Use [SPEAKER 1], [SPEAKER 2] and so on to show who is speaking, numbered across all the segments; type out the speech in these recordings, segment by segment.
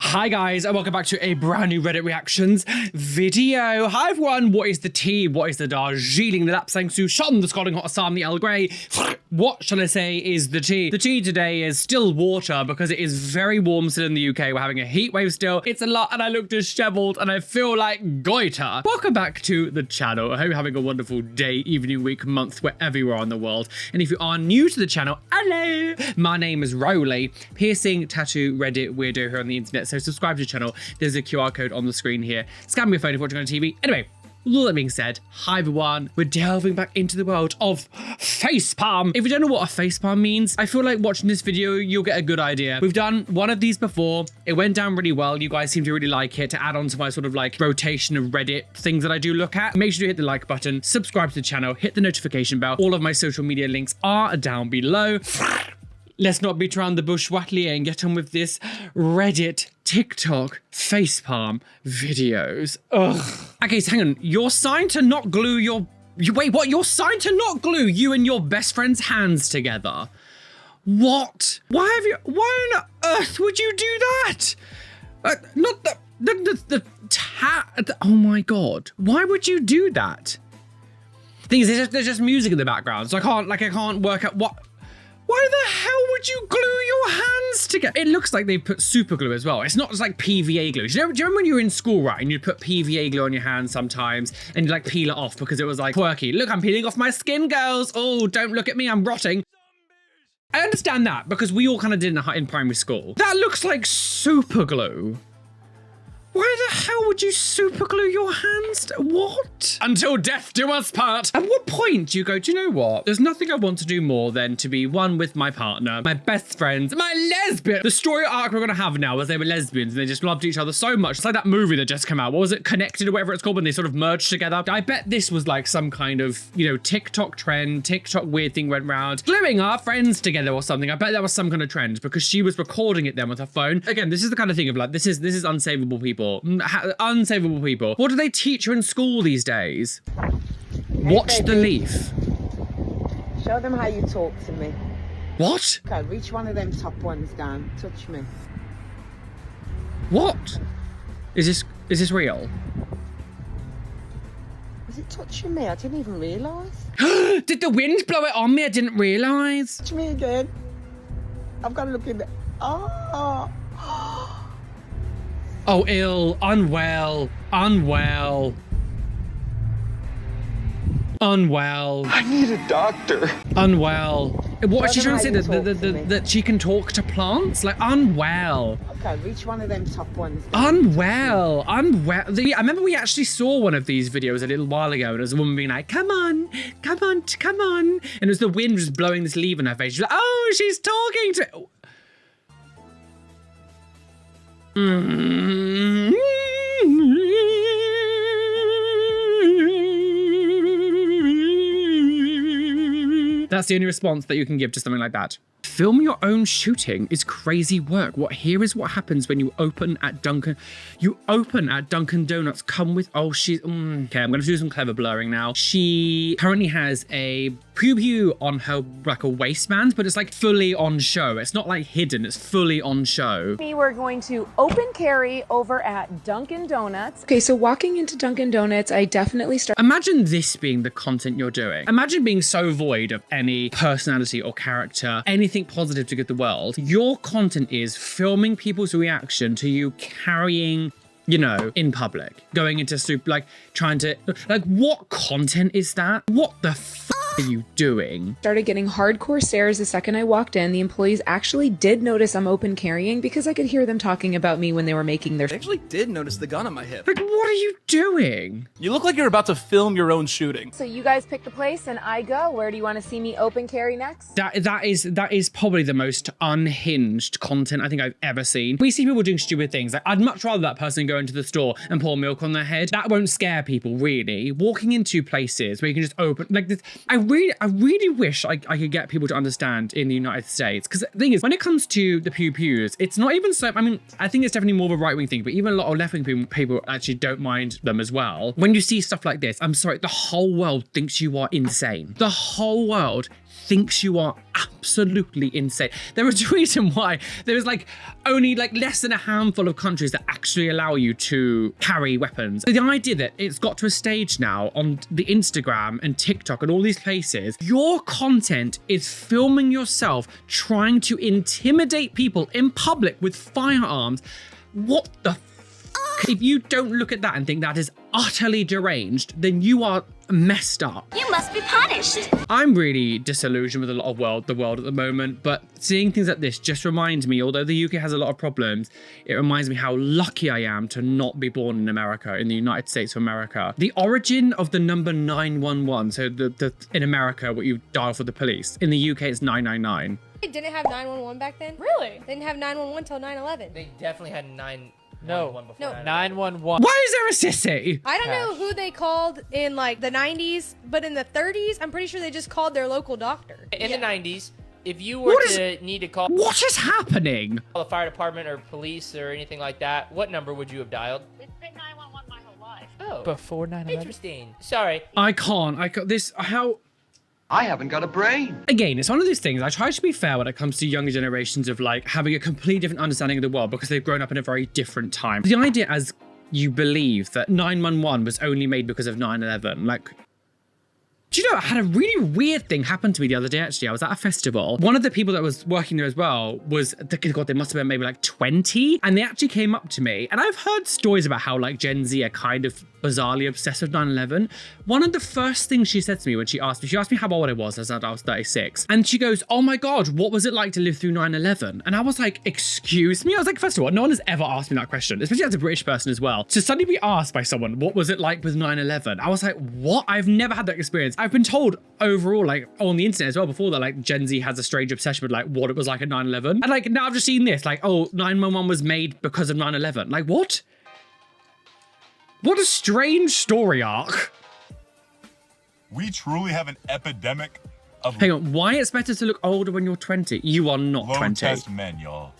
[SPEAKER 1] Hi guys, and welcome back to a brand new Reddit reactions video. Hi everyone, what is the tea? What is the Darjeeling, the Lapsang Souchon, the Scalding Hot Assam, the Earl Grey? What shall I say is the tea? The tea today is still water because it is very warm still in the UK. We're having a heat wave still. It's a lot and I look disheveled and I feel like goiter. Welcome back to the channel. I hope you're having a wonderful day, evening, week, month, wherever you are in the world. And if you are new to the channel, hello, my name is Roly, piercing tattoo Reddit weirdo here on the internet. So subscribe to the channel. There's a QR code on the screen here. Scan your phone if you're watching on TV. Anyway, all that being said, hi everyone, we're delving back into the world of facepalm. If you don't know what a facepalm means, I feel like watching this video, you'll get a good idea. We've done one of these before. It went down really well. You guys seem to really like it. To add on to my sort of like rotation of Reddit things that I do look at, make sure you hit the like button, subscribe to the channel, hit the notification bell. All of my social media links are down below. Let's not beat around the bush, Watley, and get on with this Reddit, TikTok, facepalm videos. Ugh. Okay, so hang on. You're signed to not glue wait, what? You're signed to not glue you and your best friend's hands together. What? Why on earth would you do that? Not oh my God. Why would you do that? Thing is, there's just music in the background, so I can't work out what. Why the hell would you glue your hands together? It looks like they put super glue as well. It's not just like PVA glue. Do you remember when you were in school, right? And you'd put PVA glue on your hands sometimes and you'd like peel it off because it was like quirky. Look, I'm peeling off my skin, girls. Oh, don't look at me, I'm rotting. I understand that because we all kind of did it in primary school. That looks like super glue. Why the hell would you super glue your hands? What? Until death do us part. At what point do you go, do you know what? There's nothing I want to do more than to be one with my partner, my best friends, my lesbian. The story arc we're gonna have now is they were lesbians and they just loved each other so much. It's like that movie that just came out. What was it? Connected or whatever it's called when they sort of merged together. I bet this was like some kind of, you know, TikTok trend, TikTok weird thing went round. Gluing our friends together or something. I bet that was some kind of trend because she was recording it then with her phone. Again, this is the kind of thing of like, this is unsavable people. Unsavable people. What do they teach you in school these days? Watch the leaf.
[SPEAKER 2] Show them how you talk to me.
[SPEAKER 1] What?
[SPEAKER 2] Okay, reach one of them top ones down. Touch me.
[SPEAKER 1] What? Is this real?
[SPEAKER 2] Was it touching me? I didn't even realise.
[SPEAKER 1] Did the wind blow it on me? I didn't realise.
[SPEAKER 2] Touch me again. I've got to look in the... Oh.
[SPEAKER 1] Oh, ill, unwell, unwell. Unwell.
[SPEAKER 3] I need a doctor.
[SPEAKER 1] Unwell. What is she trying to say? That she can talk to plants? Like, unwell.
[SPEAKER 2] Okay, reach one of them top ones.
[SPEAKER 1] Unwell. Unwell. I remember we actually saw one of these videos a little while ago and there was a woman being like, come on, come on, come on. And it was the wind just blowing this leaf in her face. She's like, oh, she's talking to... That's the only response that you can give to something like that. Film your own shooting is crazy work. Here is what happens when you open at Dunkin'. You open at Dunkin' Donuts. Come with, oh, she's, okay, I'm gonna do some clever blurring now. She currently has a pew-pew on her, like a waistband, but it's like fully on show. It's not like hidden, it's fully on show.
[SPEAKER 4] We're going to open carry over at Dunkin' Donuts.
[SPEAKER 5] Okay, so walking into Dunkin' Donuts, I definitely start.
[SPEAKER 1] Imagine this being the content you're doing. Imagine being so void of any personality or character, anything positive to give the world. Your content is filming people's reaction to you carrying, you know, in public, going into soup, like trying to, like, what content is that? What the f are you doing?
[SPEAKER 5] Started getting hardcore stares the second I walked in. The employees actually did notice I'm open carrying because I could hear them talking about me when they were making their...
[SPEAKER 6] I actually did notice the gun on my hip.
[SPEAKER 1] Like, what are you doing?
[SPEAKER 6] You look like you're about to film your own shooting.
[SPEAKER 4] So you guys pick the place and I go. Where do you want to see me open carry next?
[SPEAKER 1] That is probably the most unhinged content I think I've ever seen. We see people doing stupid things. Like, I'd much rather that person go into the store and pour milk on their head. That won't scare people, really. Walking into places where you can just open, like this, I really wish I could get people to understand in the United States. Because the thing is, when it comes to the pew-pews, it's not even so, I mean, I think it's definitely more of a right-wing thing, but even a lot of left-wing people actually don't mind them as well. When you see stuff like this, I'm sorry, the whole world thinks you are insane. The whole world thinks you are absolutely insane. There is a reason why there is like only like less than a handful of countries that actually allow you to carry weapons. The idea that it's got to a stage now on the Instagram and TikTok and all these places, your content is filming yourself trying to intimidate people in public with firearms. What the if you don't look at that and think that is utterly deranged, then you are messed up.
[SPEAKER 3] You must be punished.
[SPEAKER 1] I'm really disillusioned with a lot of the world at the moment, but seeing things like this just reminds me, although the UK has a lot of problems, it reminds me how lucky I am to not be born in America, in the United States of America. The origin of the number 911, so the in America, what you dial for the police, in the UK it's 999.
[SPEAKER 7] They didn't have 911 back then?
[SPEAKER 4] Really?
[SPEAKER 7] They didn't have 911 till 9/11.
[SPEAKER 8] They definitely had 911
[SPEAKER 4] No.
[SPEAKER 8] before.
[SPEAKER 7] No.
[SPEAKER 8] 911.
[SPEAKER 1] Why is there a sissy?
[SPEAKER 7] I don't know who they called in like the 90s, but in the 30s, I'm pretty sure they just called their local doctor.
[SPEAKER 8] In the 90s, if you were to need to call
[SPEAKER 1] What is happening?
[SPEAKER 8] the fire department or police or anything like that, what number would you have dialed?
[SPEAKER 3] It's been 911 my whole life.
[SPEAKER 8] Oh,
[SPEAKER 4] Before 9/11?
[SPEAKER 8] interesting. Sorry.
[SPEAKER 1] I can't this, how...
[SPEAKER 2] I haven't got a brain.
[SPEAKER 1] Again, it's one of those things, I try to be fair when it comes to younger generations of like having a completely different understanding of the world because they've grown up in a very different time. The idea as you believe that 911 was only made because of 9/11, like, do you know, I had a really weird thing happen to me the other day, actually. I was at a festival. One of the people that was working there as well was, God, they must have been maybe like 20. And they actually came up to me. And I've heard stories about how like Gen Z are kind of bizarrely obsessed with 9/11. One of the first things she said to me when she asked me how old I was. I said I was 36. And she goes, oh my God, what was it like to live through 9/11? And I was like, excuse me? I was like, first of all, no one has ever asked me that question, especially as a British person as well. To suddenly be asked by someone, what was it like with 9/11? I was like, what? I've never had that experience. I've been told overall, like on the internet as well before, that like Gen Z has a strange obsession with like what it was like at 9/11. And like now I've just seen this, like, oh, 911 was made because of 9/11. Like what? What a strange story arc.
[SPEAKER 9] We truly have an epidemic of
[SPEAKER 1] Hang on, why it's better to look older when you're 20? You are not 20.
[SPEAKER 9] low-test men, y'all.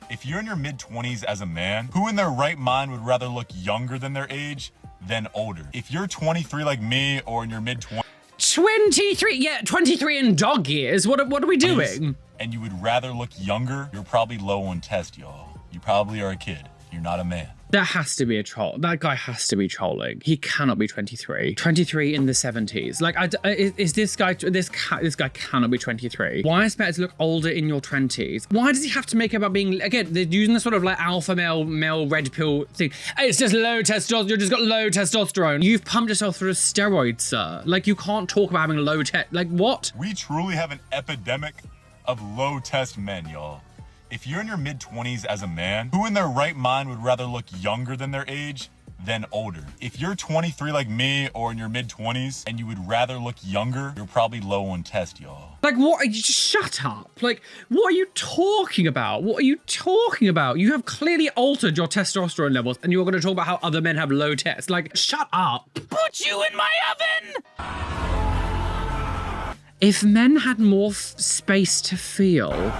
[SPEAKER 9] If you're in your mid-20s as a man, who in their right mind would rather look younger than their age than older? If you're 23 like me or in your mid-20s,
[SPEAKER 1] 23, yeah, 23 in dog years. What are we doing?
[SPEAKER 9] and you would rather look younger, you're probably low on test, y'all. You probably are a kid. You're not a man.
[SPEAKER 1] That has to be a troll. That guy has to be trolling. He cannot be 23. 23 in the 70s. Like, is this guy cannot be 23. Why is it better to look older in your 20s? Why does he have to make it about being, again, they're using the sort of like alpha male red pill thing. It's just low testosterone. You just got low testosterone. You've pumped yourself through a steroid, sir. Like, you can't talk about having low like what?
[SPEAKER 9] We truly have an epidemic of low-test men, y'all. If you're in your mid-20s as a man, who in their right mind would rather look younger than their age than older? If you're 23 like me or in your mid-20s and you would rather look younger, you're probably low on test, y'all.
[SPEAKER 1] Like, what? Just shut up. Like, what are you talking about? What are you talking about? You have clearly altered your testosterone levels and you're going to talk about how other men have low test. Like, shut up. Put you in my oven! If men had more space to feel...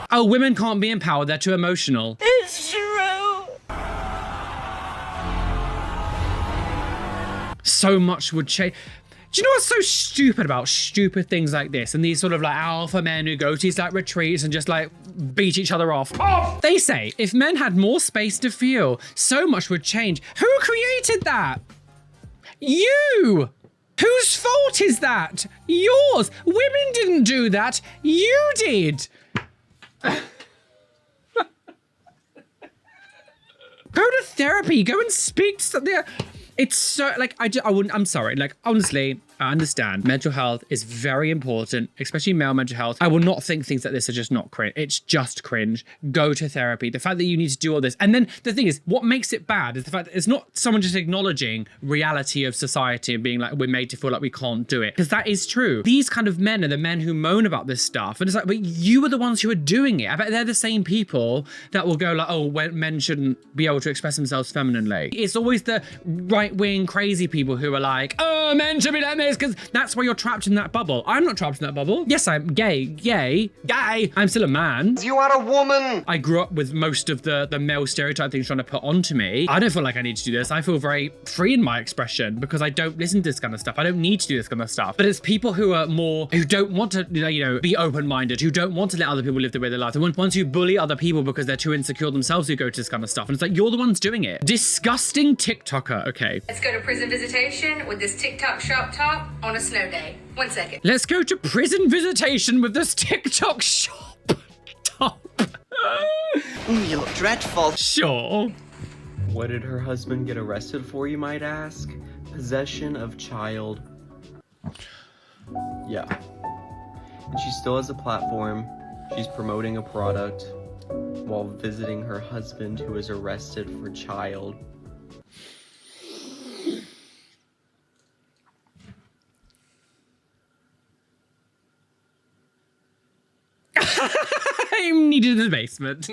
[SPEAKER 1] Oh, women can't be empowered, they're too emotional.
[SPEAKER 3] It's true.
[SPEAKER 1] So much would change. Do you know what's so stupid about stupid things like this and these sort of like alpha men who go to these like retreats and just like beat each other off? Oh! They say if men had more space to feel, so much would change. Who created that? You! Whose fault is that? Yours! Women didn't do that. You did! Go to therapy, go and speak to something. It's so, like, I'm sorry, like, honestly, I understand mental health is very important, especially male mental health. I will not think things like this are just not cringe. It's just cringe. Go to therapy. The fact that you need to do all this. And then the thing is, what makes it bad is the fact that it's not someone just acknowledging reality of society and being like, we're made to feel like we can't do it. Because that is true. These kind of men are the men who moan about this stuff. And it's like, but you are the ones who are doing it. I bet they're the same people that will go like, oh, men shouldn't be able to express themselves femininely. It's always the right-wing crazy people who are like, oh, men should be let me it's because that's why you're trapped in that bubble. I'm not trapped in that bubble. Yes, I'm gay. I'm still a man.
[SPEAKER 2] You are a woman.
[SPEAKER 1] I grew up with most of the male stereotype things trying to put onto me. I don't feel like I need to do this. I feel very free in my expression because I don't listen to this kind of stuff. I don't need to do this kind of stuff. But it's people who are more, who don't want to, be open-minded, who don't want to let other people live the way they live. The ones who bully other people because they're too insecure themselves who go to this kind of stuff. And it's like, you're the ones doing it. Disgusting TikToker. Okay.
[SPEAKER 10] Let's go to prison visitation with this TikTok shop top on a snow day. 1 second.
[SPEAKER 1] Let's go to prison visitation with this TikTok shop top.
[SPEAKER 2] You look dreadful.
[SPEAKER 1] Sure.
[SPEAKER 11] What did her husband get arrested for, you might ask? Possession of child. Yeah. And she still has a platform. She's promoting a product while visiting her husband who was arrested for child.
[SPEAKER 1] I'm needed in the basement.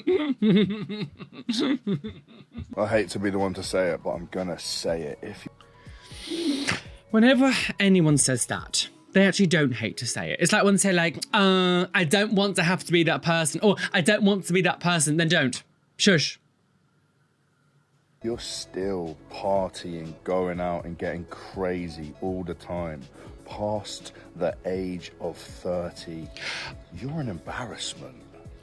[SPEAKER 12] I hate to be the one to say it, but I'm gonna say it.
[SPEAKER 1] Whenever anyone says that, they actually don't hate to say it. It's like when they say like, I don't want to have to be that person, or I don't want to be that person, then don't. Shush.
[SPEAKER 12] You're still partying, going out and getting crazy all the time, past the age of 30. You're an embarrassment.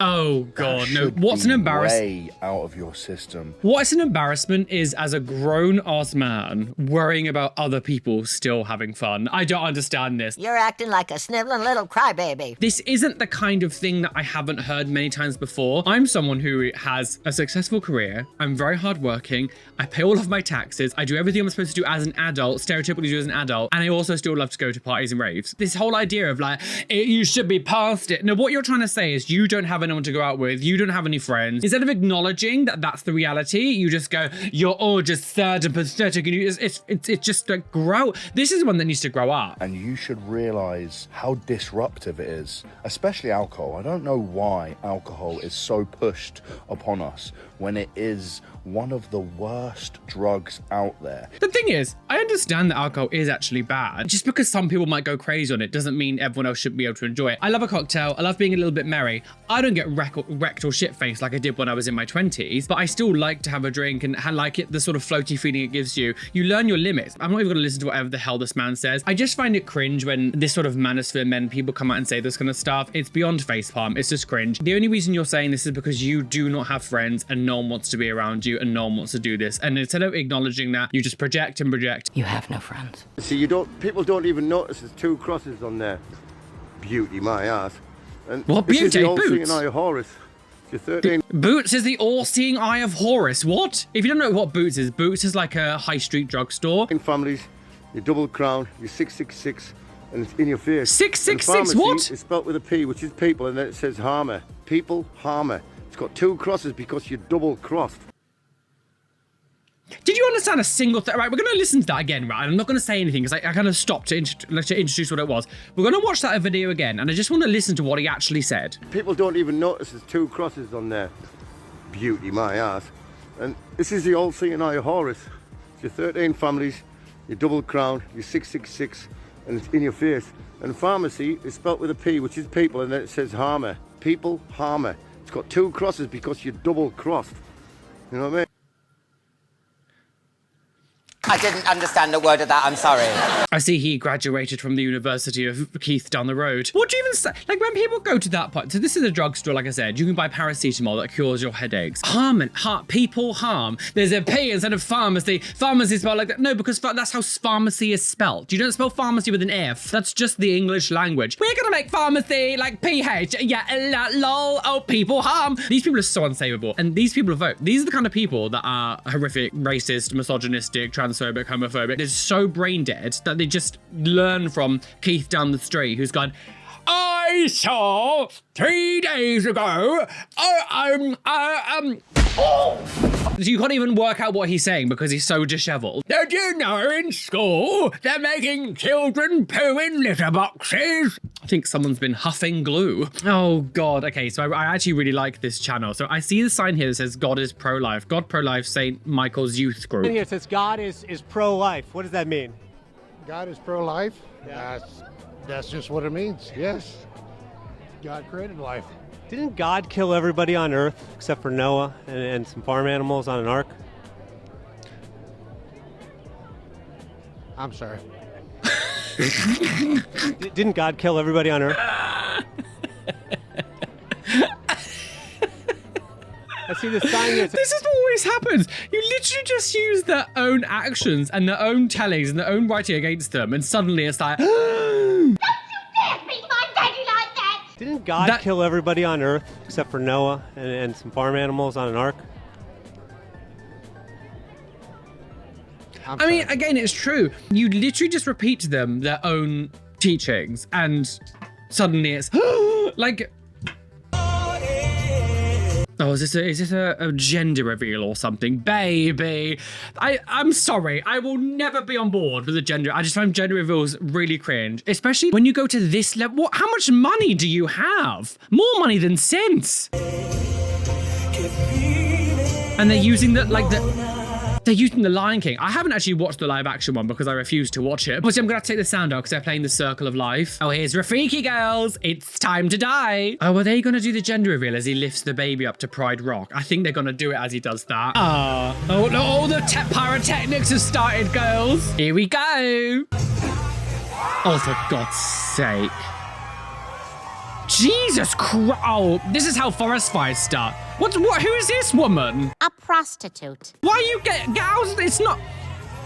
[SPEAKER 1] Oh God, no. What's an embarrassment?
[SPEAKER 12] Way out of your system.
[SPEAKER 1] What's an embarrassment is as a grown-ass man worrying about other people still having fun. I don't understand this.
[SPEAKER 13] You're acting like a sniveling little crybaby.
[SPEAKER 1] This isn't the kind of thing that I haven't heard many times before. I'm someone who has a successful career. I'm very hardworking. I pay all of my taxes. I do everything I'm supposed to do as an adult, stereotypically do as an adult, and I also still love to go to parties and raves. This whole idea of like, you should be past it. No, what you're trying to say is you don't have anyone to go out with, you don't have any friends. Instead of acknowledging that that's the reality, you just go, you're all just sad and pathetic, and it's just like, grow. This is one that needs to grow up.
[SPEAKER 12] And you should realize how disruptive it is, especially alcohol. I don't know why alcohol is so pushed upon us when it is one of the worst drugs out there.
[SPEAKER 1] The thing is, I understand that alcohol is actually bad. Just because some people might go crazy on it doesn't mean everyone else should be able to enjoy it. I love a cocktail. I love being a little bit merry. I don't get wrecked or shit-faced like I did when I was in my 20s, but I still like to have a drink and like it, the sort of floaty feeling it gives you. You learn your limits. I'm not even gonna listen to whatever the hell this man says. I just find it cringe when this sort of manosphere men people come out and say this kind of stuff. It's beyond facepalm. It's just cringe. The only reason you're saying this is because you do not have friends and no one wants to be around you and no one wants to do this. And instead of acknowledging that, you just project and project.
[SPEAKER 13] You have no friends.
[SPEAKER 2] See, people don't even notice there's 2 crosses on there. Beauty, my ass. And
[SPEAKER 1] what
[SPEAKER 2] beauty?
[SPEAKER 1] Boots?
[SPEAKER 2] All-seeing eye of Horus. You're 13.
[SPEAKER 1] Boots is the all-seeing eye of Horus. What? If you don't know what Boots is like a high street drugstore.
[SPEAKER 2] In families, you're double crown, you're 666, and it's in your face.
[SPEAKER 1] 666 what?
[SPEAKER 2] It's spelt with a P, which is people, and then it says harmer. People, harmer. It's got 2 crosses because you're double crossed.
[SPEAKER 1] Did you understand a single thing? Right, we're going to listen to that again, right? I'm not going to say anything because I kind of stopped to introduce what it was. We're going to watch that video again, and I just want to listen to what he actually said.
[SPEAKER 2] People don't even notice there's 2 crosses on there. Beauty, my ass. And this is the all-seeing eye of Horus. You're 13 families, you're double crown, you're 666, and it's in your face. And pharmacy is spelt with a P, which is people, and then it says harmer. People, harmer. It's got 2 crosses because you're double crossed. You know what I mean?
[SPEAKER 13] I didn't understand a word of that, I'm sorry.
[SPEAKER 1] I see he graduated from the University of Keith down the road. What do you even say? Like when people go to that point, so this is a drugstore, like I said, you can buy paracetamol that cures your headaches. People harm. There's a P instead of pharmacy. Pharmacy is spelled like that. No, because that's how pharmacy is spelled. You don't spell pharmacy with an F. That's just the English language. We're gonna make pharmacy like PH. Yeah, lol. Oh, people harm. These people are so unsavable. And these people vote. These are the kind of people that are horrific, racist, misogynistic, transphobic, homophobic. They're so brain dead that they just learn from Keith down the street who's gone, I saw 3 days ago, You can't even work out what he's saying because he's so disheveled. Did you know in school they're making children poo in litter boxes? I think someone's been huffing glue. Oh God, okay, so I actually really like this channel. So I see the sign here that says God is pro-life. God pro-life, St. Michael's Youth Group.
[SPEAKER 14] In here it says God is pro-life. What does that mean? God is pro-life. That's just what it means. Yes. God created life.
[SPEAKER 15] Didn't God kill everybody on Earth except for Noah and some farm animals on an ark?
[SPEAKER 14] I'm sorry.
[SPEAKER 15] Didn't God kill everybody on Earth? I see the sign here.
[SPEAKER 1] This is what always happens. You literally just use their own actions and their own tellings and their own writing against them, and suddenly it's like,
[SPEAKER 15] Didn't God kill everybody on Earth except for Noah and some farm animals on an ark?
[SPEAKER 1] I mean, again, it's true. You literally just repeat to them their own teachings, and suddenly it's like, oh, is this a gender reveal or something? Baby, I'm sorry. I will never be on board with the gender. I just find gender reveals really cringe, especially when you go to this level. How much money do you have? More money than sense. And they're using they're using the Lion King. I haven't actually watched the live action one because I refuse to watch it. Obviously, I'm gonna have to take the sound out because they're playing the Circle of Life. Oh, here's Rafiki, girls. It's time to die. Oh, are they gonna do the gender reveal as he lifts the baby up to Pride Rock? I think they're gonna do it as he does that. Oh no, all the pyrotechnics have started, girls. Here we go. Oh, for God's sake. Jesus Christ. Oh, this is how forest fires start. What, who is this woman?
[SPEAKER 13] A prostitute.
[SPEAKER 1] Why are you get out? It's not.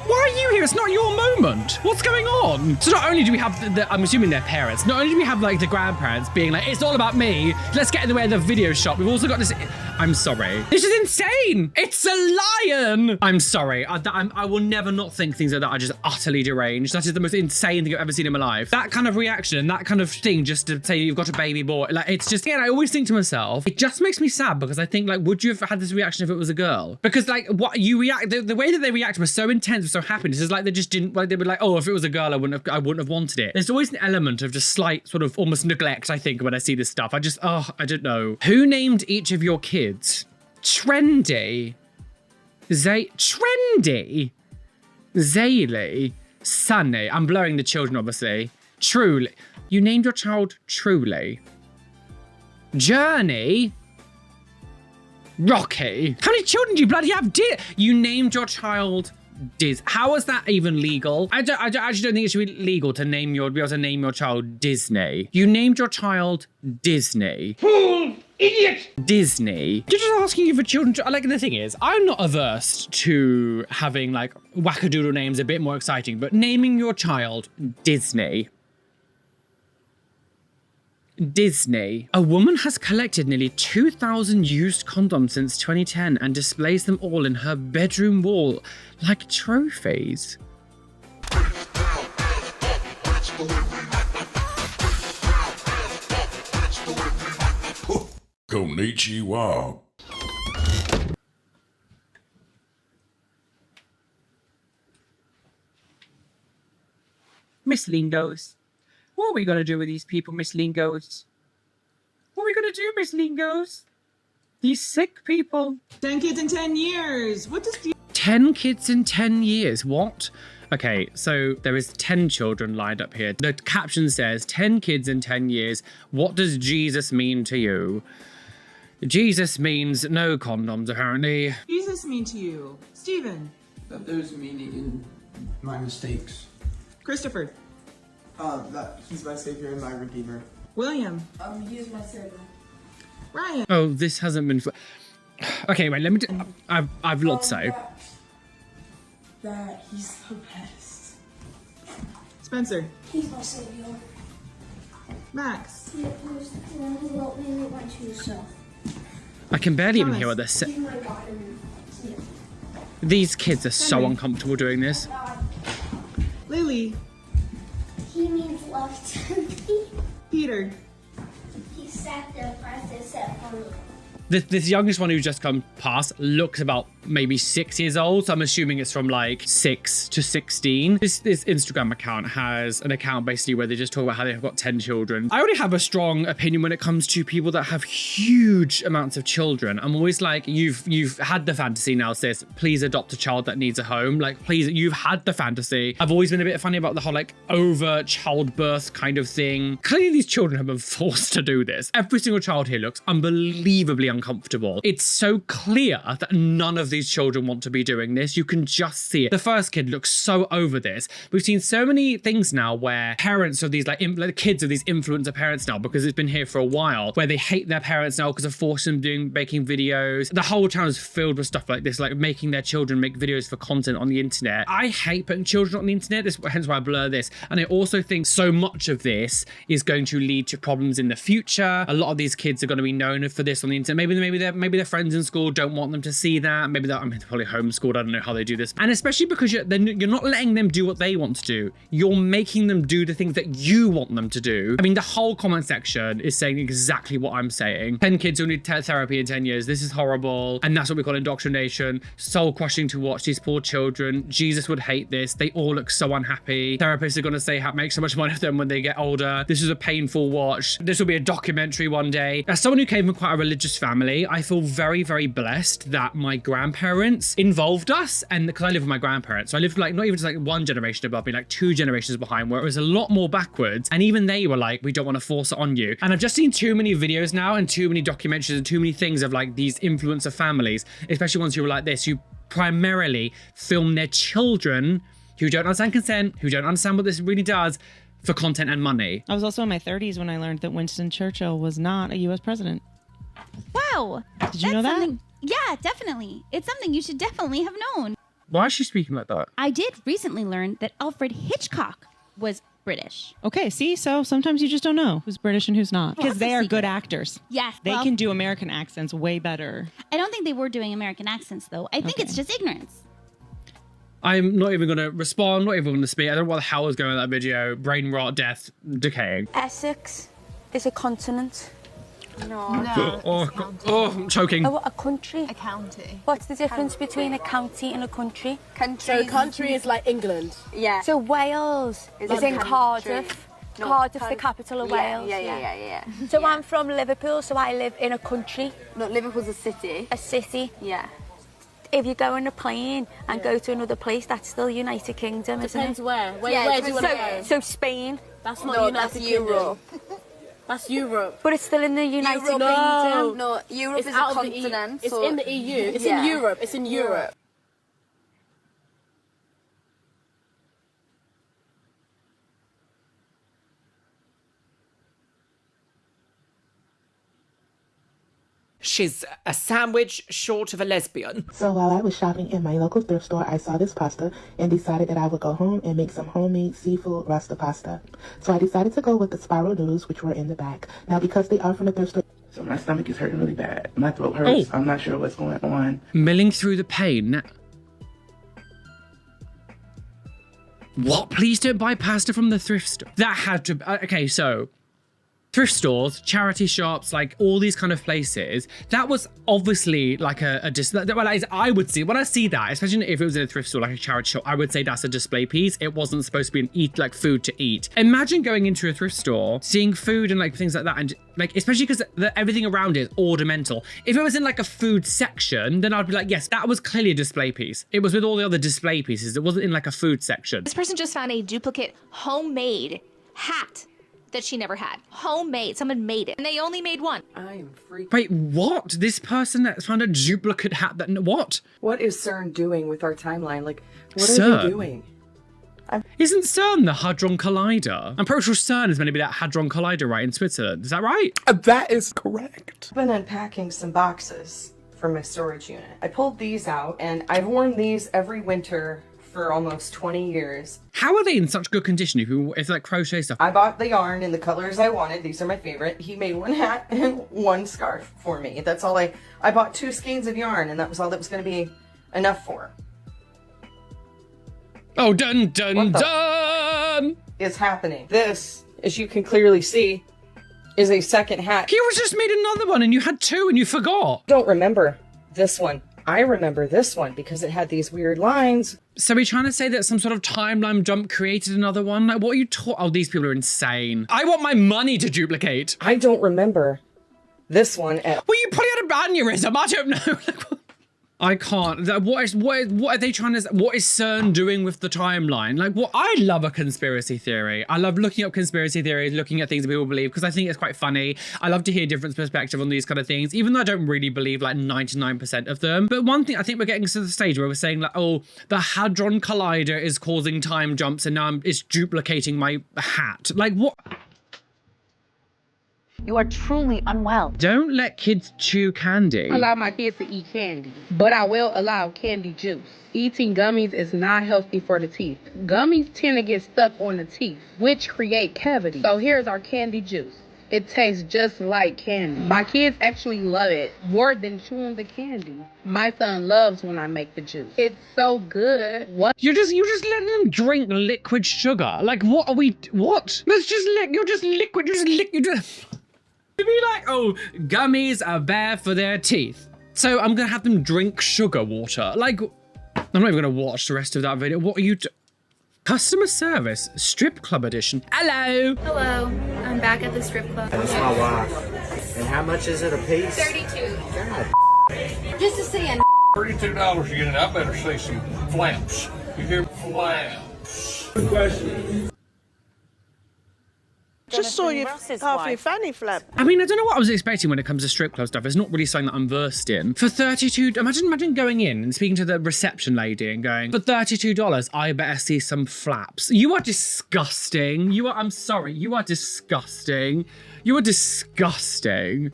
[SPEAKER 1] Why are you here? It's not your moment. What's going on? So not only do we have I'm assuming their parents, not only do we have like the grandparents being like, it's all about me, let's get in the way of the video shop, we've also got this, I'm sorry. This is insane. It's a lion. I'm sorry. I will never not think things like that are just utterly deranged. That is the most insane thing I've ever seen in my life. That kind of reaction, that kind of thing, just to say you've got a baby boy, like it's just, I always think to myself, it just makes me sad because I think like, would you have had this reaction if it was a girl? Because like what you react, the way that they react was so intense, so happiness is like they just didn't, like they were like, oh, if it was a girl I wouldn't have wanted it. There's always an element of just slight sort of almost neglect, I think, when I see this stuff. I don't know. Who named each of your kids? Trendy, Trendy, Zaylee, Sunny. I'm blowing the children, obviously. Truly. You named your child Truly. Journey. Rocky. How many children do you bloody have? You named your child Diz. How is that even legal? I actually don't think it should be legal to be able to name your child Disney. You named your child Disney. Fool! Idiot! Disney. You're just asking you for children. Like, the thing is, I'm not averse to having like wackadoodle names a bit more exciting, but naming your child Disney. Disney. A woman has collected nearly 2,000 used condoms since 2010 and displays them all in her bedroom wall like trophies.
[SPEAKER 16] Konnichiwa.
[SPEAKER 1] Miss Lingos. What are we going to do with these people, Miss Lingos? What are we going to do, Miss Lingos? These sick people.
[SPEAKER 17] 10 kids in 10 years. What does
[SPEAKER 1] 10 kids in 10 years? What? Okay, so there is 10 children lined up here. The caption says, 10 kids in 10 years. What does Jesus mean to you? Jesus means no condoms, apparently.
[SPEAKER 17] Jesus mean to you? Stephen.
[SPEAKER 18] That there's meaning in my mistakes.
[SPEAKER 17] Christopher.
[SPEAKER 18] That he's my savior and my redeemer.
[SPEAKER 17] William.
[SPEAKER 18] He is my savior.
[SPEAKER 17] Ryan.
[SPEAKER 1] Oh, this hasn't been... Okay, wait, let me... I've looked so.
[SPEAKER 18] That he's the best.
[SPEAKER 17] Spencer.
[SPEAKER 19] He's my savior.
[SPEAKER 17] Max.
[SPEAKER 19] He was the one who wrote me and went to yourself.
[SPEAKER 1] I can barely even hear what they're saying.
[SPEAKER 19] He's my God and yeah.
[SPEAKER 1] These kids are so uncomfortable doing this.
[SPEAKER 17] Lily.
[SPEAKER 19] He means love to me.
[SPEAKER 17] Peter.
[SPEAKER 19] He sacrificed himself for me.
[SPEAKER 1] This youngest one who's just come past looks about maybe 6 years old. So I'm assuming it's from like 6 to 16. This Instagram account has an account basically where they just talk about how they've got 10 children. I already have a strong opinion when it comes to people that have huge amounts of children. I'm always like, you've had the fantasy now, sis. Please adopt a child that needs a home. Like, please, you've had the fantasy. I've always been a bit funny about the whole like over childbirth kind of thing. Clearly these children have been forced to do this. Every single child here looks unbelievably uncomfortable. It's so clear that none of these children want to be doing this. You can just see it. The first kid looks so over this. We've seen so many things now where parents of these like kids of these influencer parents now, because it's been here for a while, where they hate their parents now because of forcing them making videos. The whole channel is filled with stuff like this, like making their children make videos for content on the internet. I hate putting children on the internet. Hence why I blur this. And I also think so much of this is going to lead to problems in the future. A lot of these kids are going to be known for this on the internet. Maybe their friends in school don't want them to see that. Maybe they're probably homeschooled. I don't know how they do this. And especially because you're not letting them do what they want to do. You're making them do the things that you want them to do. I mean, the whole comment section is saying exactly what I'm saying. 10 kids who need therapy in 10 years. This is horrible. And that's what we call indoctrination. Soul crushing to watch these poor children. Jesus would hate this. They all look so unhappy. Therapists are going to say make so much money of them when they get older. This is a painful watch. This will be a documentary one day. As someone who came from quite a religious family, I feel very, very blessed that my grandparents involved us. And because I live with my grandparents, so I lived like not even just like one generation above me, like 2 generations behind, where it was a lot more backwards. And even they were like, we don't want to force it on you. And I've just seen too many videos now and too many documentaries and too many things of like these influencer families, especially ones who are like this, who primarily film their children who don't understand consent, who don't understand what this really does, for content and money.
[SPEAKER 16] I was also in my 30s when I learned that Winston Churchill was not a U.S. president.
[SPEAKER 20] Wow.
[SPEAKER 16] Did you know that?
[SPEAKER 20] Yeah, definitely. It's something you should definitely have known.
[SPEAKER 1] Why is she speaking like that?
[SPEAKER 20] I did recently learn that Alfred Hitchcock was British.
[SPEAKER 16] Okay, see? So sometimes you just don't know who's British and who's not. Because they are good actors.
[SPEAKER 20] Yes.
[SPEAKER 16] They can do American accents way better.
[SPEAKER 20] I don't think they were doing American accents, though. I think it's just ignorance.
[SPEAKER 1] I'm not even going to respond, not even going to speak. I don't know what the hell was going on in that video. Brain rot, death, decaying.
[SPEAKER 21] Essex is a continent.
[SPEAKER 20] No.
[SPEAKER 1] I'm choking.
[SPEAKER 21] Oh, a country?
[SPEAKER 20] A county.
[SPEAKER 21] What's the difference between a county and a country?
[SPEAKER 22] So country is like England.
[SPEAKER 21] Yeah. So Wales is in Cardiff.
[SPEAKER 22] No,
[SPEAKER 21] Cardiff's the capital of Wales.
[SPEAKER 22] Yeah.
[SPEAKER 21] So I'm from Liverpool, so I live in a country.
[SPEAKER 22] No, Liverpool's a city.
[SPEAKER 21] A city.
[SPEAKER 22] Yeah.
[SPEAKER 21] If you go on a plane and go to another place, that's still United Kingdom, isn't it?
[SPEAKER 22] Depends where. Where do you want to go?
[SPEAKER 21] So Spain.
[SPEAKER 22] That's not United Kingdom. That's Europe.
[SPEAKER 21] But it's still in the United Kingdom.
[SPEAKER 22] No, Europe is a continent. It's in the EU. It's in Europe. It's in Europe.
[SPEAKER 23] She's a sandwich short of a lesbian.
[SPEAKER 24] So while I was shopping in my local thrift store, I saw this pasta and decided that I would go home and make some homemade seafood rasta pasta. So I decided to go with the spiral noodles, which were in the back. Now, because they are from the thrift store, so my stomach is hurting really bad. My throat hurts. I'm not sure what's going on.
[SPEAKER 1] Milling through the pain. What? Please don't buy pasta from the thrift store. That had to... Okay, so... thrift stores, charity shops, like all these kind of places, that was obviously like I would see, when I see that, especially if it was in a thrift store, like a charity shop, I would say that's a display piece. It wasn't supposed to be food to eat. Imagine going into a thrift store, seeing food and like things like that, and like, especially because everything around it is ornamental. If it was in like a food section, then I'd be like, yes, that was clearly a display piece. It was with all the other display pieces. It wasn't in like a food section.
[SPEAKER 25] This person just found a duplicate homemade hat that she never had. Homemade. Someone made it. And they only made one.
[SPEAKER 26] I am freaking...
[SPEAKER 1] Wait, what? This person that found a duplicate hat that... What?
[SPEAKER 26] What is CERN doing with our timeline? Like, what
[SPEAKER 1] CERN?
[SPEAKER 26] are they doing?
[SPEAKER 1] Isn't CERN the Hadron Collider? I'm pretty sure CERN is meant to be that Hadron Collider, right, in Switzerland. Is that right?
[SPEAKER 26] That is correct. I've been unpacking some boxes from my storage unit. I pulled these out, and I've worn these every winter for almost 20 years.
[SPEAKER 1] How are they in such good condition if it's like crochet stuff?
[SPEAKER 26] I bought the yarn in the colors I wanted. These are my favorite. He made one hat and one scarf for me. That's all I bought 2 skeins of yarn, and that was all that was going to be enough for.
[SPEAKER 1] Oh, dun dun dun!
[SPEAKER 26] Is happening. This, as you can clearly see, is a second hat.
[SPEAKER 1] You just made another one and you had two and you forgot.
[SPEAKER 26] Don't remember this one. I remember this one because it had these weird lines.
[SPEAKER 1] So we're trying to say that some sort of timeline jump created another one? Like, what are you Oh, these people are insane. I want my money to duplicate.
[SPEAKER 26] I don't remember this one.
[SPEAKER 1] Well, you probably had an aneurysm. I don't know. I can't. What are they trying to? What is CERN doing with the timeline? Like, what? I love a conspiracy theory. I love looking up conspiracy theories, looking at things that people believe, because I think it's quite funny. I love to hear different perspective on these kind of things, even though I don't really believe like 99% of them. But one thing, I think we're getting to the stage where we're saying like, oh, the Hadron Collider is causing time jumps, and now it's duplicating my hat. Like, what?
[SPEAKER 4] You are truly unwell.
[SPEAKER 1] Don't let kids chew candy.
[SPEAKER 5] Allow my kids to eat candy, but I will allow candy juice. Eating gummies is not healthy for the teeth. Gummies tend to get stuck on the teeth, which create cavities. So here's our candy juice. It tastes just like candy. My kids actually love it more than chewing the candy. My son loves when I make the juice. It's so good. What?
[SPEAKER 1] You're just letting them drink liquid sugar. Like, what are we? What? Let's just you're just liquid. You just. To be like, oh, gummies are bad for their teeth, so I'm gonna have them drink sugar water. Like, I'm not even gonna watch the rest of that video. What are you Customer service, strip club edition. Hello.
[SPEAKER 6] Hello, I'm back at the strip club.
[SPEAKER 7] That's my wife. And how much is it a piece?
[SPEAKER 6] 32.
[SPEAKER 7] God.
[SPEAKER 6] Just to see an
[SPEAKER 8] $32 you get it. I better say some flaps. You hear flaps? Good question.
[SPEAKER 9] Just saw you half your fanny flap.
[SPEAKER 1] I mean, I don't know what I was expecting when it comes to strip club stuff. It's not really something that I'm versed in. For $32, imagine going in and speaking to the reception lady and going, for $32, I better see some flaps. You are disgusting. I'm sorry, you are disgusting. You are disgusting.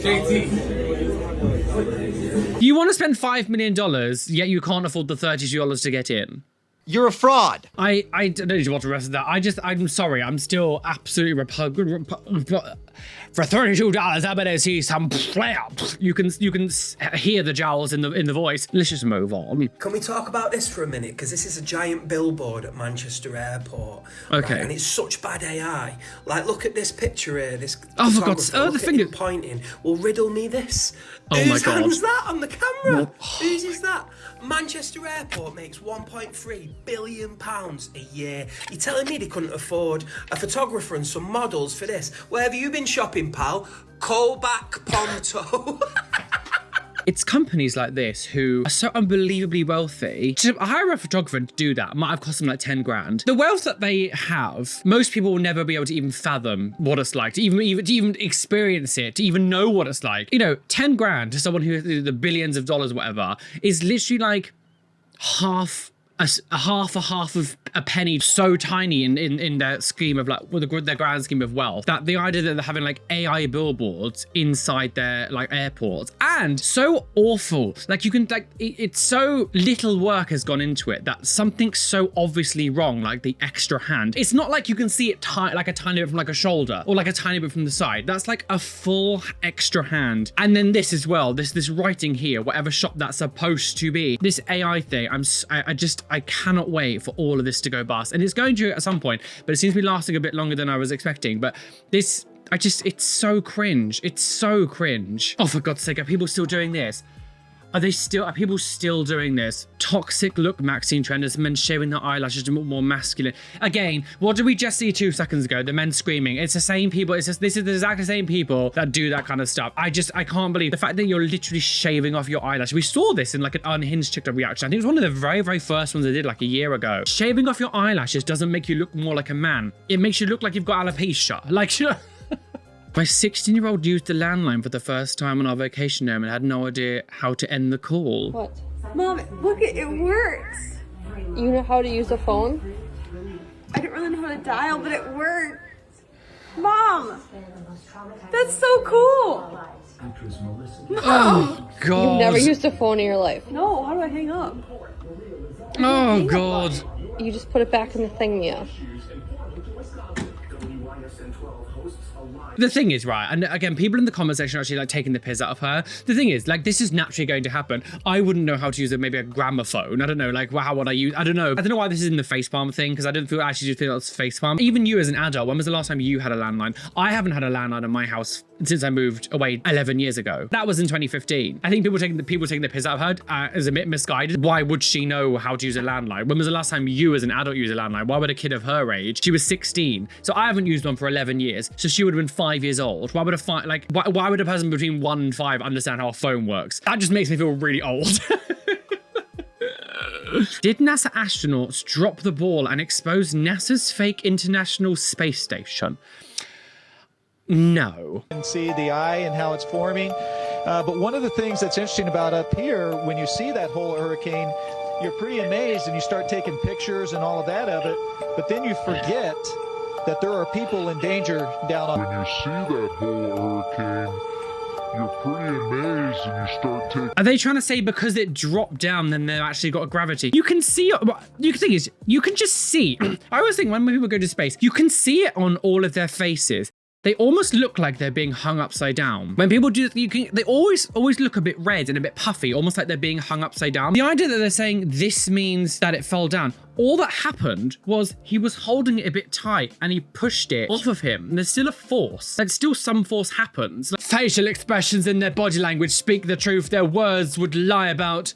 [SPEAKER 1] JT. You want to spend $5 million, yet you can't afford the $32 to get in.
[SPEAKER 27] You're a fraud.
[SPEAKER 1] I don't need to watch the rest of that. I'm sorry. I'm still absolutely repugnant. For $32, I better see some flaps. You can hear the jowls in the voice. Let's just move on.
[SPEAKER 28] Can we talk about this for a minute? Because this is a giant billboard at Manchester Airport.
[SPEAKER 1] Okay.
[SPEAKER 28] Right? And it's such bad AI. Like, look at this picture here. This.
[SPEAKER 1] Oh, for God's sake!
[SPEAKER 28] The finger pointing. Well, riddle me this.
[SPEAKER 1] Oh my God.
[SPEAKER 28] Whose that on the camera? Whose is that? Manchester Airport makes £1.3 billion a year. You're telling me they couldn't afford a photographer and some models for this? Where have you been shopping, pal? Callback Ponto.
[SPEAKER 1] It's companies like this who are so unbelievably wealthy. To hire a photographer to do that might have cost them like 10 grand. The wealth that they have, most people will never be able to even fathom what it's like, to even experience it, to even know what it's like. You know, 10 grand to someone who has the billions of dollars, whatever, is literally like half of a penny, so tiny in their scheme of like, well, their grand scheme of wealth, that the idea that they're having like AI billboards inside their like airports, and so awful, like you can like it's so little work has gone into it that something's so obviously wrong, like the extra hand. It's not like you can see it like a tiny bit from like a shoulder or like a tiny bit from the side. That's like a full extra hand. And then this as well, this writing here, whatever shop that's supposed to be, this AI thing. I cannot wait for all of this to go bust. And it's going to at some point, but it seems to be lasting a bit longer than I was expecting. But this, it's so cringe. It's so cringe. Oh, for God's sake, are people still doing this? Are people still doing this? Toxic look Maxine trend as men shaving their eyelashes to look more masculine. Again, what did we just see 2 seconds ago? The men screaming. It's the same people. This is the exact same people that do that kind of stuff. I can't believe the fact that you're literally shaving off your eyelash. We saw this in like an unhinged TikTok reaction. I think it was one of the very, very first ones I did like a year ago. Shaving off your eyelashes doesn't make you look more like a man. It makes you look like you've got alopecia. Like, you know. My 16-year-old used the landline for the first time on our vacation home and had no idea how to end the call.
[SPEAKER 22] What? Mom, look, it works. You know how to use a phone? I don't really know how to dial, but it works. Mom, that's so cool. Mom.
[SPEAKER 1] Oh, God.
[SPEAKER 22] You've never used a phone in your life? No, how do I hang up?
[SPEAKER 1] Oh, God.
[SPEAKER 22] You just put it back in the thing, yeah.
[SPEAKER 1] The thing is, right, and again, people in the comment section are actually like taking the piss out of her. The thing is, like, this is naturally going to happen. I wouldn't know how to use maybe a gramophone. I don't know, like, how would I use, I don't know why this is in the facepalm thing, because I didn't feel, actually just feel it's facepalm. Even you as an adult, when was the last time you had a landline? I haven't had a landline in my house since I moved away 11 years ago. That was in 2015. I think people taking the piss out of her is a bit misguided. Why would she know how to use a landline? When was the last time you as an adult used a landline? Why would a kid of her age? She was 16. So I haven't used one for 11 years. So she would have been 5 years old. Why would why would a person between 1 and 5 understand how a phone works? That just makes me feel really old. Did NASA astronauts drop the ball and expose NASA's fake International Space Station? No.
[SPEAKER 2] You can see the eye and how it's forming. But one of the things that's interesting about up here, when you see that whole hurricane, you're pretty amazed and you start taking pictures and all of that of it. But then you forget that there are people in danger down on.
[SPEAKER 3] When you see that whole hurricane, you're pretty amazed and you start taking.
[SPEAKER 1] Are they trying to say because it dropped down, then they've actually got a gravity? You can see it. The thing is, you can just see. I always think when people go to space, you can see it on all of their faces. They almost look like they're being hung upside down. When people do, they always look a bit red and a bit puffy, almost like they're being hung upside down. The idea that they're saying this means that it fell down, all that happened was he was holding it a bit tight and he pushed it off of him. And there's still a force. Like, still some force happens. Like, facial expressions in their body language speak the truth. Their words would lie about.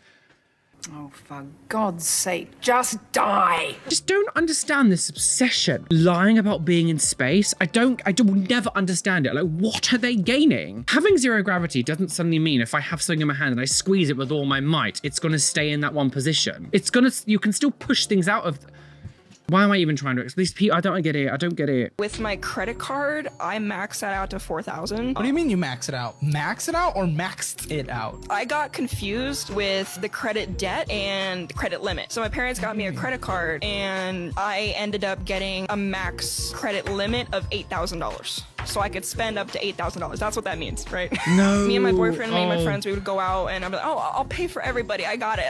[SPEAKER 10] Oh, for God's sake, just die.
[SPEAKER 1] Just don't understand this obsession. Lying about being in space, I will never understand it. Like, what are they gaining? Having zero gravity doesn't suddenly mean if I have something in my hand and I squeeze it with all my might, it's gonna stay in that one position. You can still push things out of. Why am I even trying to? These people, I don't get it. I don't get it.
[SPEAKER 11] With my credit card, I maxed that out to 4,000.
[SPEAKER 12] What do you mean you max it out? Max it out or maxed it out?
[SPEAKER 11] I got confused with the credit debt and credit limit. So my parents got me a credit card and I ended up getting a max credit limit of $8,000. So I could spend up to $8,000. That's what that means, right?
[SPEAKER 1] No.
[SPEAKER 11] Me and my boyfriend, me and my friends, we would go out and I'm like, oh, I'll pay for everybody. I got it.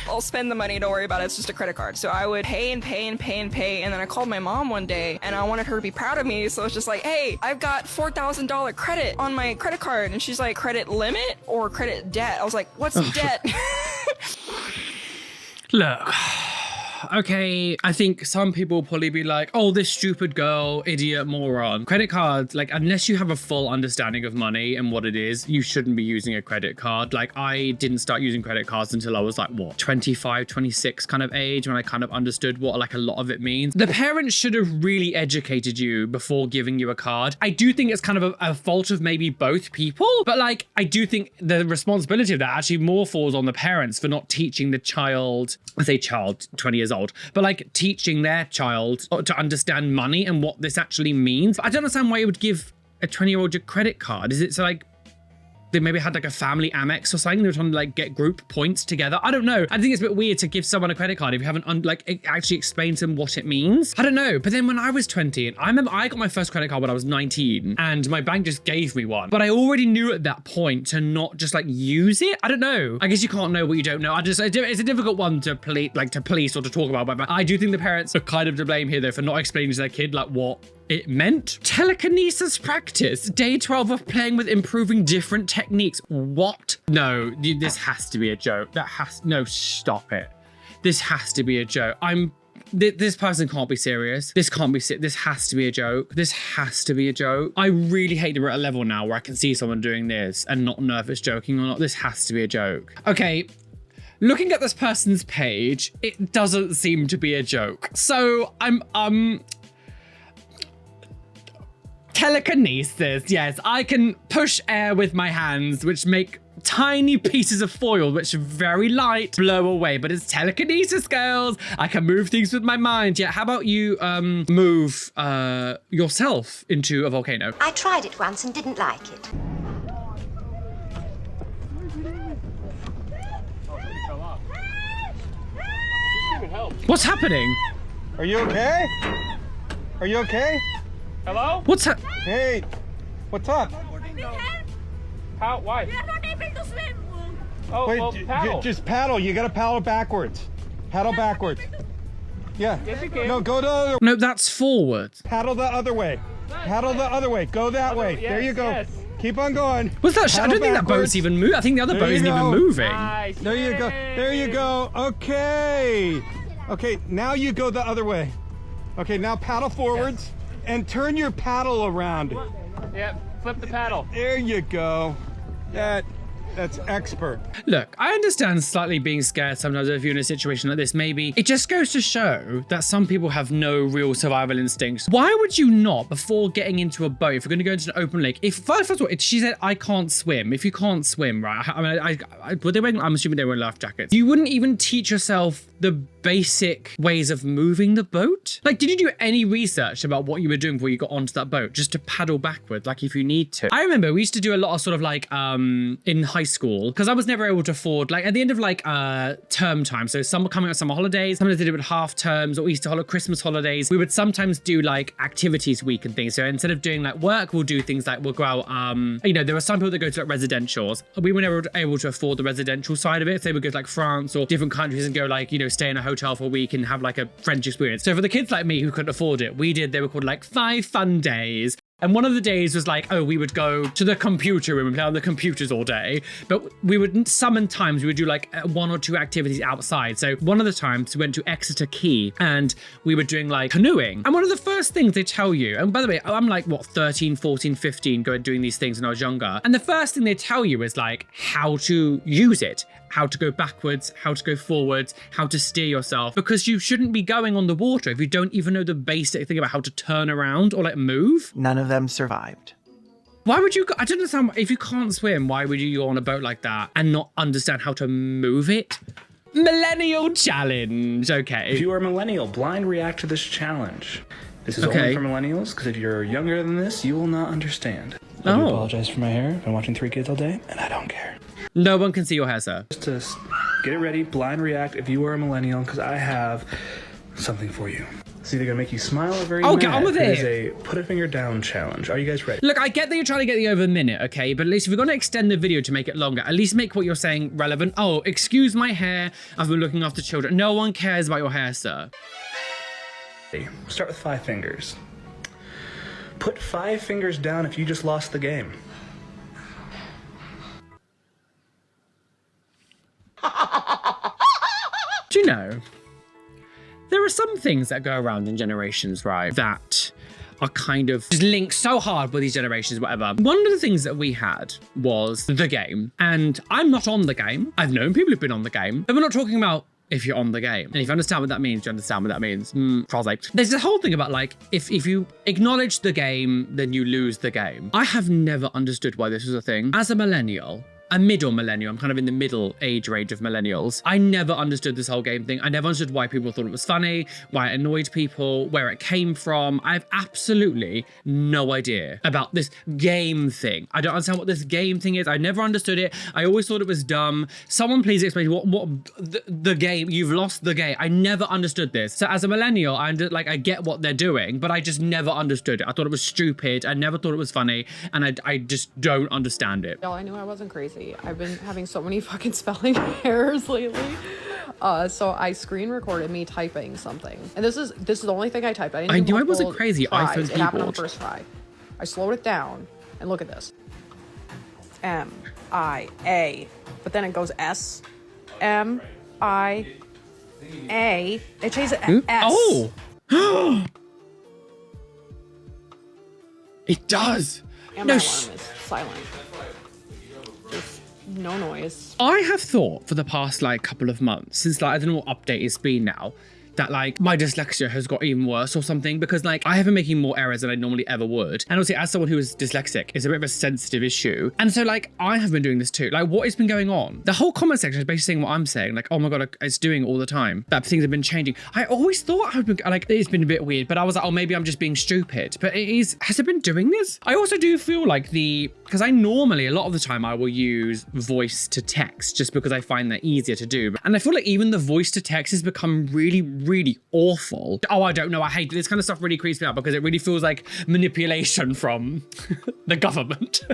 [SPEAKER 11] I'll spend the money. Don't worry about it. It's just a credit card. So I would pay and pay and pay and pay. And then I called my mom one day and I wanted her to be proud of me. So it's just like, hey, I've got $4,000 credit on my credit card. And she's like, credit limit or credit debt? I was like, what's debt?
[SPEAKER 1] Look. Okay, I think some people will probably be like, oh, this stupid girl, idiot, moron. Credit cards, like, unless you have a full understanding of money and what it is, you shouldn't be using a credit card. Like, I didn't start using credit cards until I was like, what, 25, 26 kind of age, when I kind of understood what like a lot of it means. The parents should have really educated you before giving you a card. I do think it's kind of a fault of maybe both people, but like, I do think the responsibility of that actually more falls on the parents for not teaching the child, I say child, 20 years old, but like teaching their child to understand money and what this actually means. I don't understand why you would give a 20-year-old your credit card. Is it so like they maybe had like a family Amex or something? They were trying to like get group points together. I don't know. I think it's a bit weird to give someone a credit card if you haven't actually explained to them what it means. I don't know. But then when I was 20, and I remember I got my first credit card when I was 19 and my bank just gave me one. But I already knew at that point to not just like use it. I don't know. I guess you can't know what you don't know. It's a difficult one to police or to talk about. But I do think the parents are kind of to blame here though for not explaining to their kid like what it meant. Telekinesis practice. Day 12 of playing with improving different techniques. What? No, this has to be a joke. No, stop it. This has to be a joke. This person can't be serious. This can't be this has to be a joke. This has to be a joke. I really hate that we're at a level now where I can see someone doing this and not know if it's joking or not. This has to be a joke. Okay. Looking at this person's page, it doesn't seem to be a joke. So telekinesis, yes. I can push air with my hands, which make tiny pieces of foil, which are very light, blow away. But it's telekinesis, girls. I can move things with my mind. Yeah, how about you move yourself into a volcano?
[SPEAKER 14] I tried it once and didn't like it.
[SPEAKER 1] What's happening?
[SPEAKER 2] Are you okay? Are you okay?
[SPEAKER 8] Hello?
[SPEAKER 1] What's that?
[SPEAKER 2] Hey, what's up?
[SPEAKER 8] How? Why?
[SPEAKER 14] We are not able to swim.
[SPEAKER 8] Oh,
[SPEAKER 2] wait,
[SPEAKER 8] well, paddle.
[SPEAKER 2] Just paddle. You gotta paddle backwards. Paddle backwards. Yeah.
[SPEAKER 8] Yes, you can.
[SPEAKER 2] No, go the other.
[SPEAKER 1] No, that's forward.
[SPEAKER 2] Paddle the other way.
[SPEAKER 13] Paddle the other way. Go that way. There you go. Keep on going.
[SPEAKER 1] What's that? I don't think that boat's even moving. I think the other boat isn't even moving.
[SPEAKER 13] Nice. There you go. There you go. Okay. Okay, now you go the other way. Okay, now paddle forwards and turn your paddle around.
[SPEAKER 15] Yep, flip the paddle.
[SPEAKER 13] There you go. That's expert.
[SPEAKER 1] Look, I understand slightly being scared sometimes if you're in a situation like this. Maybe it just goes to show that some people have no real survival instincts. Why would you not, before getting into a boat, if you're going to go into an open lake, if first of all, she said, I can't swim. If you can't swim, right? I mean, were they wearing, I'm assuming they were wearing life jackets. You wouldn't even teach yourself the basic ways of moving the boat? Like, did you do any research about what you were doing before you got onto that boat? Just to paddle backward, like if you need to. I remember we used to do a lot of sort of like, in high school, because I was never able to afford, like at the end of like term time, so coming out summer holidays, sometimes they did it with half terms or Easter holiday, Christmas holidays, we would sometimes do like activities week and things. So instead of doing like work, we'll do things like we'll go out, you know, there are some people that go to like residentials. We were never able to afford the residential side of it. So they would go to like France or different countries and go like, you know, stay in a hotel for a week and have like a French experience. So for the kids like me who couldn't afford it, they were called like 5 fun days. And one of the days was like, oh, we would go to the computer room and play on the computers all day. But we would, sometimes we would do like 1 or 2 activities outside. So one of the times we went to Exeter Quay and we were doing like canoeing. And one of the first things they tell you, and by the way, I'm like, what, 13, 14, 15, doing these things when I was younger. And the first thing they tell you is like how to use it, how to go backwards, how to go forwards, how to steer yourself, because you shouldn't be going on the water if you don't even know the basic thing about how to turn around or like move.
[SPEAKER 16] None of them survived.
[SPEAKER 1] Why would you go? I don't understand. If you can't swim, why would you go on a boat like that and not understand how to move it? Millennial challenge. Okay.
[SPEAKER 17] If you are a millennial, blind react to this challenge. This is only for millennials, because if you're younger than this, you will not understand. I do apologize for my hair. I've been watching 3 Kids all day, and I don't care.
[SPEAKER 1] No one can see your hair, sir.
[SPEAKER 17] Just to get it ready, blind react if you are a millennial, because I have something for you. It's either gonna make you smile or very mad.
[SPEAKER 1] Get on with it.
[SPEAKER 17] It is a put a finger down challenge. Are you guys ready?
[SPEAKER 1] Look, I get that you're trying to get the over a minute, okay? But at least if you're gonna extend the video to make it longer, at least make what you're saying relevant. Oh, excuse my hair. I've been looking after children. No one cares about your hair, sir.
[SPEAKER 17] Start with 5 fingers. Put 5 fingers down if you just lost the game.
[SPEAKER 1] Do you know, there are some things that go around in generations, right, that are kind of just linked so hard with these generations, whatever. One of the things that we had was the game, and I'm not on the game. I've known people who've been on the game, but we're not talking about if you're on the game. And if you understand what that means, you understand what that means. There's this whole thing about like, if you acknowledge the game, then you lose the game. I have never understood why this was a thing. As a millennial, a middle millennial, I'm kind of in the middle age range of millennials. I never understood this whole game thing. I never understood why people thought it was funny, why it annoyed people, where it came from. I have absolutely no idea about this game thing. I don't understand what this game thing is. I never understood it. I always thought it was dumb. Someone please explain what the game, you've lost the game. I never understood this. So as a millennial, I get what they're doing, but I just never understood it. I thought it was stupid. I never thought it was funny. And I just don't understand it.
[SPEAKER 18] Y'all, I knew I wasn't crazy. I've been having so many fucking spelling errors lately. So I screen recorded me typing something. And this is the only thing I typed. I knew I wasn't crazy. iPhone keyboard. It happened on the first try. I slowed it down and look at this. M-I-A. But then it goes S. M-I-A. It changes it to S.
[SPEAKER 1] Oh! It does!
[SPEAKER 18] And my alarm is silent. No noise.
[SPEAKER 1] I have thought for the past like couple of months, since like I don't know what update it's been now, that like my dyslexia has got even worse or something, because like I have been making more errors than I normally ever would. And obviously as someone who is dyslexic, it's a bit of a sensitive issue. And so like I have been doing this too. Like what has been going on? The whole comment section is basically saying what I'm saying. Like, oh my God, it's doing it all the time. That things have been changing. I always thought I would be like, it's been a bit weird, but I was like, oh, maybe I'm just being stupid. But has it been doing this? I also do feel like because I normally, a lot of the time I will use voice to text just because I find that easier to do. And I feel like even the voice to text has become really, really awful. Oh, I don't know. I hate it. This kind of stuff really creeps me out because it really feels like manipulation from the government.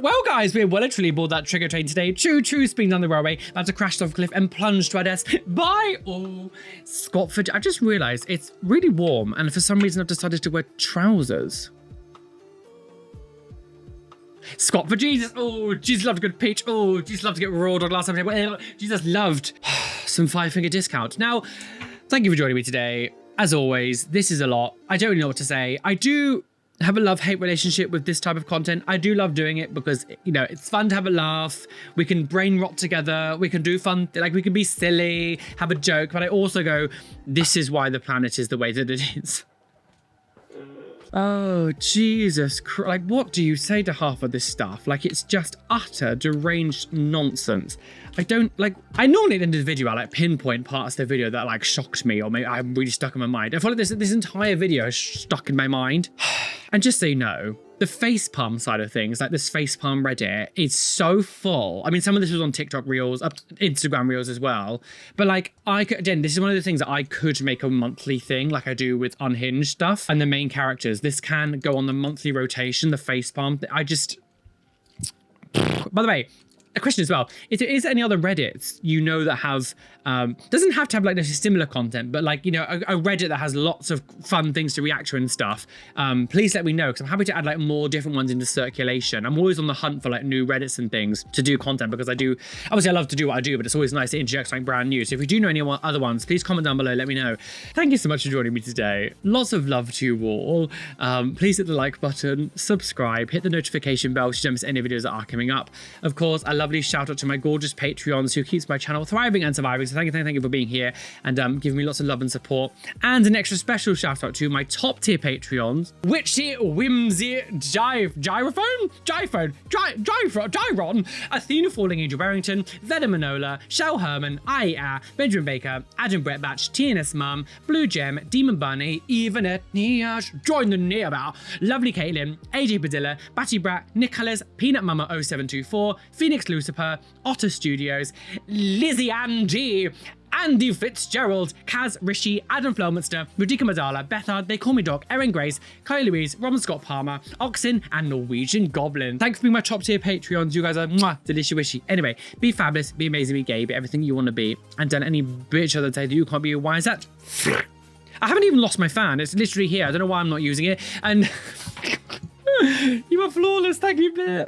[SPEAKER 1] Well, guys, we were literally aboard that trigger train today. Choo-choo, speeding down the railway, about to crash off a cliff and plunge to our death. Bye, all. Scotford. I just realized it's really warm and for some reason I've decided to wear trousers. Scott for Jesus. Oh, Jesus loved a good peach. Oh, Jesus loved to get raw dog last time. Jesus loved some 5-finger discount. Now, thank you for joining me today. As always, this is a lot. I don't really know what to say. I do have a love-hate relationship with this type of content. I do love doing it because, you know, it's fun to have a laugh. We can brain rot together. We can do fun, like we can be silly, have a joke. But I also go, this is why the planet is the way that it is. Oh, Jesus Christ. Like, what do you say to half of this stuff? Like, it's just utter deranged nonsense. I normally at the end of the video, I like pinpoint parts of the video that like shocked me or maybe I'm really stuck in my mind. I feel like this entire video is stuck in my mind. And just so you know, the facepalm side of things, like this facepalm Reddit, is so full. I mean, some of this was on TikTok Reels, Instagram Reels as well. But like, again, this is one of the things that I could make a monthly thing like I do with Unhinged stuff. And the main characters, this can go on the monthly rotation, the facepalm. By the way, a question as well, is there any other Reddits you know that have, doesn't have to have like this similar content, but like, you know, a Reddit that has lots of fun things to react to and stuff, please let me know, because I'm happy to add like more different ones into circulation. I'm always on the hunt for like new Reddits and things to do content, because obviously I love to do what I do, but it's always nice to inject something brand new. So if you do know any other ones, please comment down below, let me know. Thank you so much for joining me today. Lots of love to you all. Please hit the like button, subscribe, hit the notification bell so you don't miss any videos that are coming up. Of course, a lovely shout out to my gorgeous Patreons who keeps my channel thriving and surviving. So thank you for being here and giving me lots of love and support. And an extra special shout out to my top tier Patreons, Witchy Whimsy Gyron, Athena Falling Angel Barrington, Veda Manola, Shell Herman, Ia, Benjamin Baker, Adam Brett Batch, TNS Mum, Blue Gem, Demon Bunny, Evanet Niash, Join the Nearbow, Lovely Caitlin, AJ Padilla, Batty Brat, Nicholas, Peanut Mama 0724, Phoenix Lucifer, Otter Studios, Lizzie Ann G, Andy Fitzgerald, Kaz Rishi, Adam Flowminster, Rudika Madala, Bethard, They Call Me Doc, Erin Grace, Kylie Louise, Robin Scott Palmer, Oxen, and Norwegian Goblin. Thanks for being my top tier Patreons. You guys are delicious wishy. Anyway, be fabulous, be amazing, be gay, be everything you want to be. And don't any bitch other say that you can't be. Why is that? I haven't even lost my fan. It's literally here. I don't know why I'm not using it. And you are flawless. Thank you, Bit.